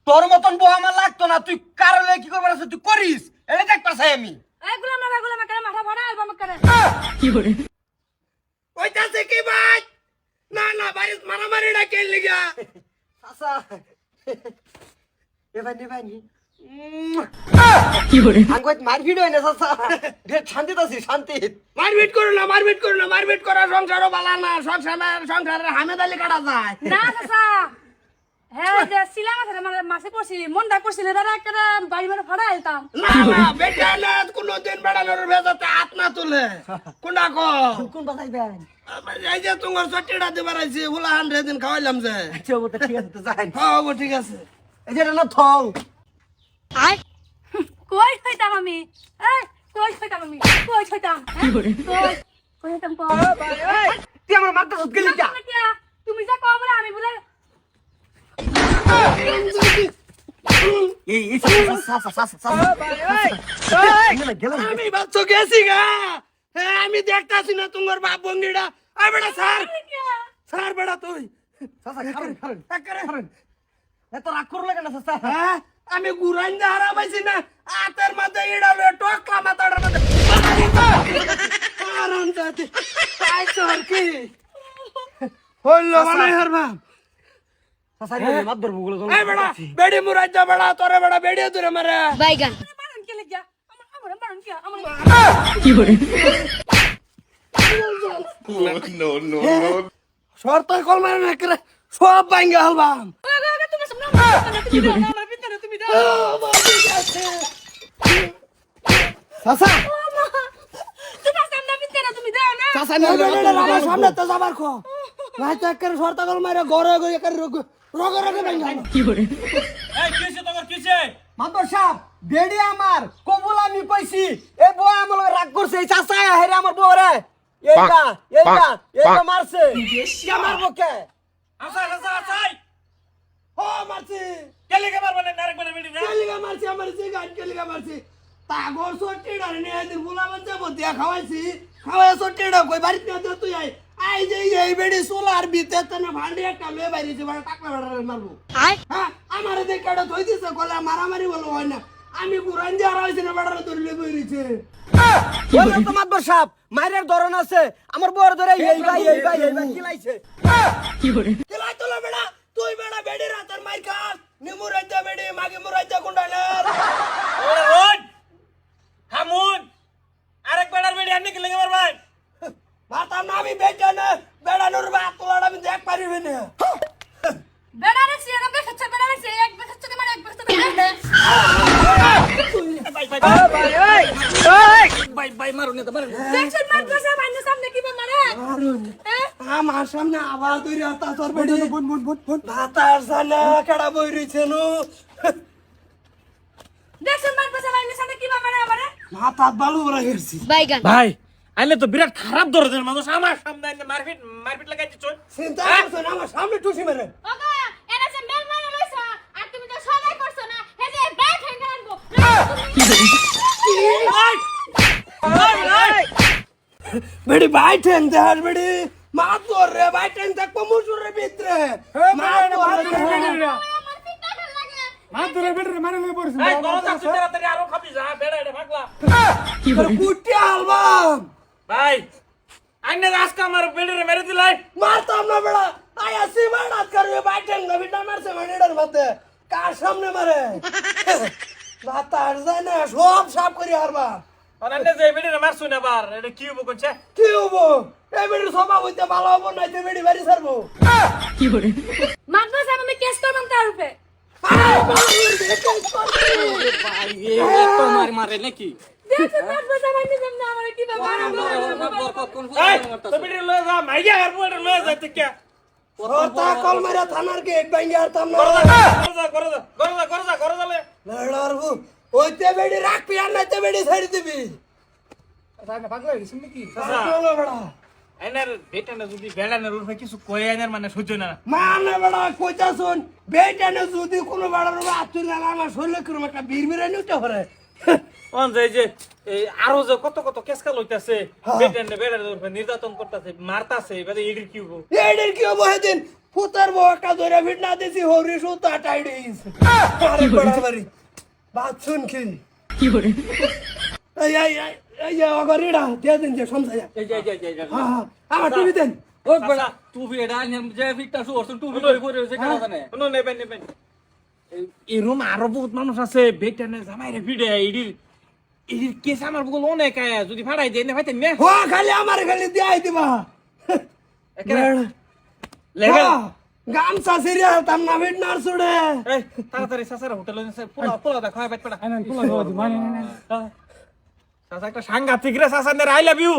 তোর মতন বউ আমার লাগতো না, তুই কারণে কি করবার আছে তুই করিস, এটা দেখ পাছাই আমি। এগুলো কেন মাথা ভরা অ্যালবাম করে কি করে ওইটাছে কি ভাই? না না বাড়িতে মারামারিটা কে লিগা? চাচা এ ভাই নে ভাই নি কি করে আঙ্গুত মারপিট হয় না চাচা, শান্তিতে আছি, শান্তি। মারপিট করো না, মারপিট করো না, মারপিট করা সংসারও বালা না, সংসারের হামেদালি কাটা যায়। না চাচা হ্যাঁ যে সিলাম আছে মানে মাসে পড়ছি মনটা করছিল দাদা একটা বাড়ি মানে ভাড়া আইতাম না না বেটা না কোনদিন বেড়ানোর ভেজাতে হাত না তুলে কোনটা কো কোন বাজাইবেন? এই যে তোমার চট্টিটা দিবার আইছি হুলা 100 দিন খাওয়াইলাম যে। আচ্ছা ও তো ঠিক আছে, তো যাই। হ্যাঁ ও ঠিক আছে। এই যে এটা না থং। কই হইতাম আমি এই কই হইতাম আমি কই হইতাম কি করে কই হইতাম কই তুই আমার মাথা ধুত গেলি কা? তুমি যা কও বলে আমি বলে এই চাচা গেলাম। আমি বাচ্চা গেছি গা। হ্যাঁ আমি দেখতাছি না তোমার বাপ বঙ্গিটা। আই বেটা স্যার স্যার বেটা তুই চাচা খারেন খারেন একেবারে খারেন, এত রাগ করলে কেন চাচা? হ্যাঁ আমি গুরাইন দা হারা পাইছি না আতের মধ্যে ইড়ালে টকলা মাথাটার মধ্যে আরাম যাতে পাইছো আর কি হইলো মানে হারবা। চাচা মাত ধরবো বলে এই বেটা বেড়ি মুরাই যা বেটা তোরে বেটা বেড়ি দূরে মারে বাইগান মারন কে লাগিয়া আমার মারন কে আমার কি করে No, no, no. শর্ত কল মারে না করে সব ভাঙ্গা হালবাম। তুমি সামনে কি করে আমার ভিতরে তুমি দাও চাচা তোমার সামনে ভিতরে তুমি দাও না চাচা না আমার সামনে তো যাবার খো ভাই তো করে শর্ত কল মারে ঘরে ঘরে করে রগে ভাঙ্গা কি করে মাতবর সাহেব বেড়ি আমার কবুল আমি কইছি, এই বউ আমার লগে রাগ করছে, এই চাচা হেরে আমার বউ রে এইটা মারছে, কে মারবো কে? ও মারছি কেলিগা মারছি আমার জিগান কেলিগা মারছি তাগর সটিডা নে এদিন বুলাবান যাব দিয়া খাওয়াইছি খাওয়া সটিডা কই বাড়িতে না তুই আই যে এই বেড়ি সোলার ভিতরে না ভান্ডি একটা লয়ে বাইরেছে বড় টাকলা বড় মারবো হ্যাঁ আমারে দেখাটা থই দিছে কলা মারামারি বলো হয় না আমি গুরান দিয়া রাইছে না বড় ধরে বইরিছে বললাম তো মাতবর সাহেব মায়ের ধরন আছে, আমার বউর ধরে এই ভাই কিলাইছে। কি করে কেলাই তোলা বেড়া তুই বেড়া বেড়ি রাতার মাই খাস নিমু রাইতা বেড়ি মাগে মুরাইতা কোন্ডালার হামুন আরেক বেড়ার বেড়ি আনি কি লেগে মারবাই মারতাম না আমি বেটা না বেড়ানোর বাপ তোলাটা আমি দেখ পারিবে না বেড়া রেছি এটা বেখাচ্ছে বেড়া রেছি এক বেখাচ্ছে মানে এক বেখাচ্ছে ভাই মারুন না মারুন দেখছেন মারবে সব আইনে সামনে কি মারে আমার সামনে আবার তুই রাতা তোর বেড়ি ভাতার সানা কেডা বই রইছে নো দেখছেন মারবে সব আইনে সামনে কি মারে আমারে মাথাত বালু ভরা গেছি বাইগান ভাই আইলে তো বিরাট খারাপ ধরনের মানুষ আমার সামনে আইনে মারপিট লাগাই দিছ চিন্তা করছ না আমার সামনে টুসি মেরে ওগো এরা যে মেল মারা লইছো আর তুমি তো সবাই করছো না হে যে ব্যাগ হ্যাঙ্গার আনবো বেড়ি ভাই ঠেং দেহার বেড়ি মা তোর রে ভাই ঠেং দেখ মুসুর রে ভিতরে মা তোর রে আমার পিঠটা ভাল লাগে এই দরজা তুই তাড়াতাড়ি আরো খাবি যা বেড়া এটা ভাগলা কি করে কুটি আলবাম ভাই আইনে আজকে আমার বেড়ে মেরে দিলাই মারতাম না বেড়া আয়া সীমানাত করবে ভাই ঠেং না বিটা মারছে মানিডার মধ্যে কার সামনে মারে ভাতার যায় না সব সাফ করি হারবা অনানে যে বেড়ে মারছু না বার এটা কি হবো কোনছে কি হবো এই বেড়ি সভা হইতে ভালো হবো নাইতে বেড়ি বাড়ি ছাড়বো কি করে মারবে সব আমি কেস করব তার উপরে তোমার মারে নাকি দেখছেন মারবে সব আইনে সামনে আমারে কি ব্যাপার এই তো বেড়ে লয়ে যা মাইয়া হারবো এটা লয়ে যাইতে কে তা কল মারা থানার গেট ভাঙ্গি হারতাম না করে যালে লড়ারবো ওইতে বেড়ি রাখবি আর নাইতে বেড়ি ছাড়ি দিবি চলো বেড়া আইনার বেটা না যদি বেড়া না রুফে কিছু কই আইনার মানে সহ্য না মানে বেড়া কইতা শুন বেটানে যদি কোনো বেড়ার আতুল না আমার শরীরে কিরম একটা বিড়বিড়ানি উঠে হরে কোন যাই যে এই আরো যে কত কত কেসকা লইতাছে বেটা না বেড়া রুফে নির্যাতন করতেছে মারতাছে এবারে এডির কি হবো এডের কি হবো হেদিন ফুতার বকা ধরে ফিট না দিছি হরি সুতা টাইডিস আরে বড়াবাড়ি বাত শুন কি কি করে এই যে অগরিড়া দিয়ে দিন যে সমঝায়া হ্যাঁ হ্যাঁ আমার টিভি দেন ও বড়া টুপি এটা যে ফিটটা শুরছ টুপি লই পরে হইছে কেন জানে শুনো নেবেন এরম আরো বহুত মানুষ আছে বেটানে জামাইরে ভিড়ে ইডির কেস আমার বগল অনেক আয়া যদি ফাড়াই দেয় না ভাইতেন না হো খালি আমার খালি দিয়াই দিবা লেভেল গামছা সিরিয়া তাম না ফিট নার ছুড়ে এই তাড়াতাড়ি সাসারা হোটেলে পোলা দা খাওয়া বাইট পড়া সাসা একটা সাংঘাতিক রে সাসানের আই লাভ ইউ